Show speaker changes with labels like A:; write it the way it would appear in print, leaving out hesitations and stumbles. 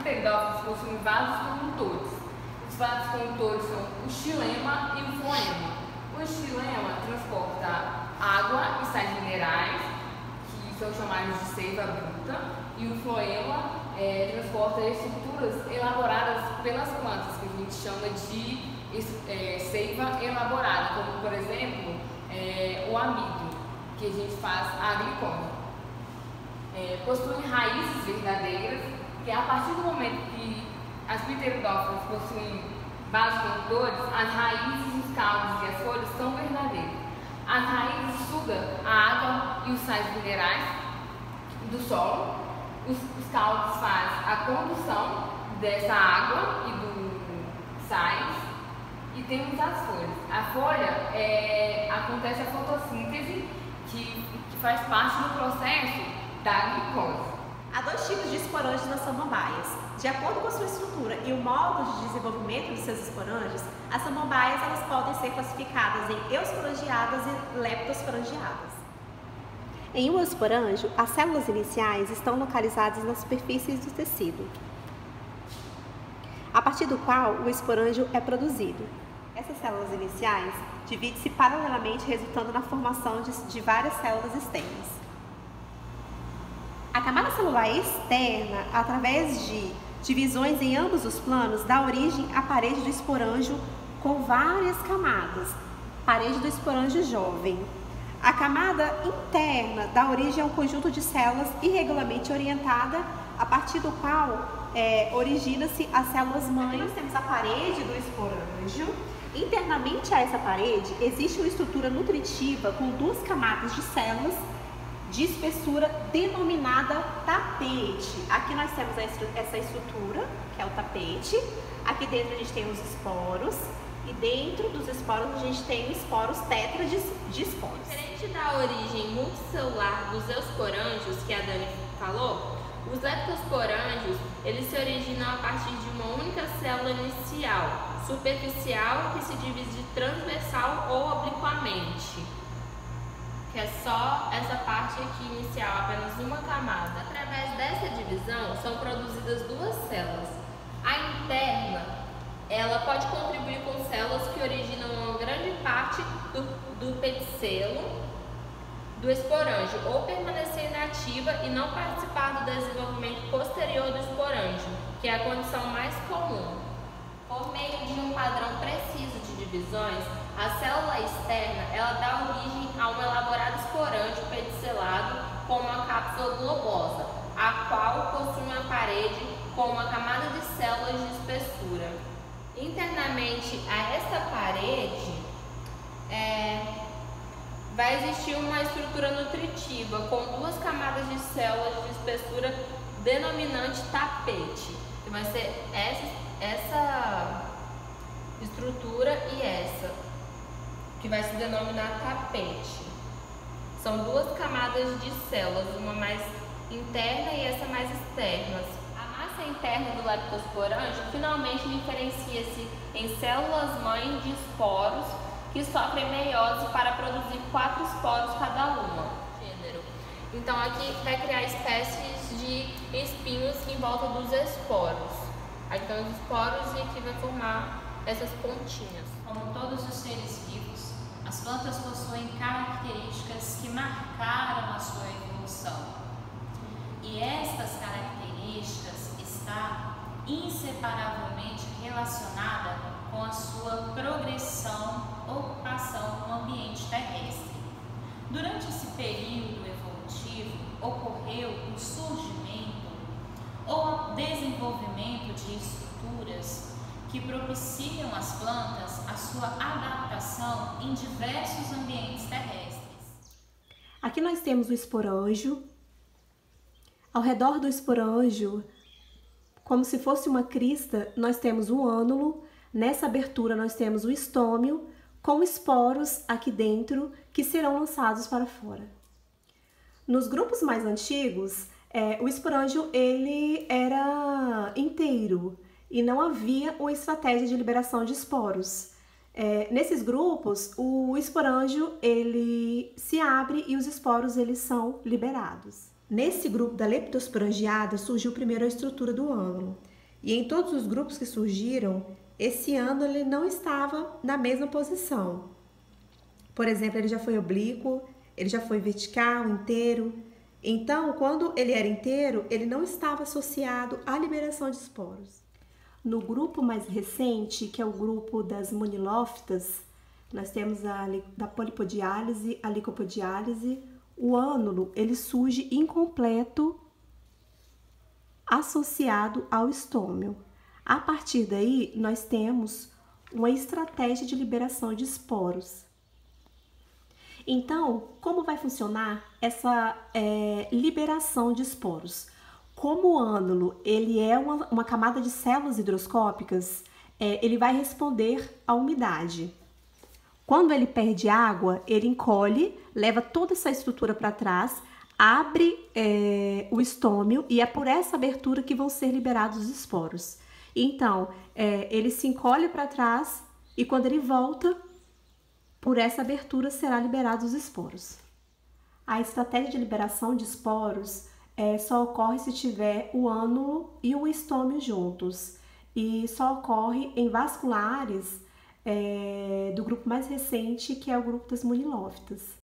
A: pteridófilos possuem vasos condutores. Os vasos condutores são o xilema e o floema. O xilema transporta água e sais minerais, que são chamados de seiva bruta, e o floema transporta estruturas elaboradas pelas plantas, que a gente chama de seiva elaborada, como por exemplo o amido, que a gente faz a glicose. Possuem raízes verdadeiras, que a partir do momento que as pteridófilas possuem vasos condutores, as raízes, os caules e as folhas são verdadeiras. As raízes sugam a água e os sais minerais do solo. Os caules fazem a condução dessa água e dos sais, e temos as folhas. A folha acontece a fotossíntese, que faz parte do processo da glicose.
B: Há dois tipos de esporângios nas samambaias. De acordo com a sua estrutura e o modo de desenvolvimento dos seus esporângios, as samambaias elas podem ser classificadas em eusporangiadas e leptosporangiadas. Em um esporângio, as células iniciais estão localizadas nas superfícies do tecido, a partir do qual o esporângio é produzido. Essas células iniciais dividem-se paralelamente, resultando na formação de várias células externas. A camada celular externa, através de divisões em ambos os planos, dá origem à parede do esporângio com várias camadas, parede do esporângio jovem. A camada interna dá origem a um conjunto de células irregularmente orientada, a partir do qual origina-se as células-mãe. Nós temos a parede do esporângio. Internamente a essa parede existe uma estrutura nutritiva com duas camadas de células de espessura denominada tapete. Aqui nós temos essa estrutura, que é o tapete. Aqui dentro a gente tem os esporos. E dentro dos esporos a gente tem esporos tétrades de esporos.
C: Diferente da origem multicelular dos eusporângios, que a Dani falou, os leptosporângios, eles se originam a partir de uma única célula inicial, superficial, que se divide transversal ou obliquamente, que é só essa parte aqui inicial, apenas uma camada. Através dessa divisão são produzidas duas células. A interna, ela pode contribuir com células que originam uma grande parte do pedicelo do esporângio, ou permanecer inativa e não participar do desenvolvimento posterior do esporângio, que é a condição mais comum. Por meio de um padrão preciso de divisões, a célula externa ela dá origem a um elaborado esporângio pedicelado com uma cápsula globosa, a qual possui uma parede com uma camada de células de espessura. Internamente a esta parede vai existir uma estrutura nutritiva com duas camadas de células de espessura denominante tapete, que vai ser essa estrutura e essa, que vai se denominar tapete. São duas camadas de células, uma mais interna e essa mais externa. A massa interna do leptosporângio finalmente diferencia-se em células-mãe de esporos que sofrem meiose para produzir 4 esporos cada uma. Então aqui vai criar espécies de espinhos em volta dos esporos. Então os esporos e aqui vai formar essas pontinhas.
D: Como todos os seres vivos, as plantas possuem características que marcaram a sua evolução. E estas características está inseparavelmente relacionada com a sua progressão ou ocupação no ambiente terrestre. Durante esse período evolutivo, ocorreu o surgimento ou desenvolvimento de estruturas que propiciam às plantas a sua adaptação em diversos ambientes terrestres.
B: Aqui nós temos o esporângio. Ao redor do esporângio, como se fosse uma crista, nós temos o ânulo. Nessa abertura nós temos o estômio, com esporos aqui dentro que serão lançados para fora. Nos grupos mais antigos, o esporângio ele era inteiro e não havia uma estratégia de liberação de esporos. Nesses grupos, o esporângio ele se abre e os esporos eles são liberados. Nesse grupo da leptosporangiada surgiu primeiro a estrutura do ânulo. E em todos os grupos que surgiram, esse ânulo ele não estava na mesma posição. Por exemplo, ele já foi oblíquo, ele já foi vertical, inteiro. Então, quando ele era inteiro, ele não estava associado à liberação de esporos. No grupo mais recente, que é o grupo das monilófitas, nós temos da polipodiálise, a licopodiálise, o ânulo ele surge incompleto associado ao estômio. A partir daí, nós temos uma estratégia de liberação de esporos. Então, como vai funcionar essa liberação de esporos? Como o ânulo ele é uma camada de células higroscópicas, ele vai responder à umidade. Quando ele perde água, ele encolhe, leva toda essa estrutura para trás, abre o estômio e é por essa abertura que vão ser liberados os esporos. Então, ele se encolhe para trás e quando ele volta, por essa abertura será liberados os esporos. A estratégia de liberação de esporos só ocorre se tiver o ânulo e o estômio juntos e só ocorre em vasculares do grupo mais recente, que é o grupo das monilófitas.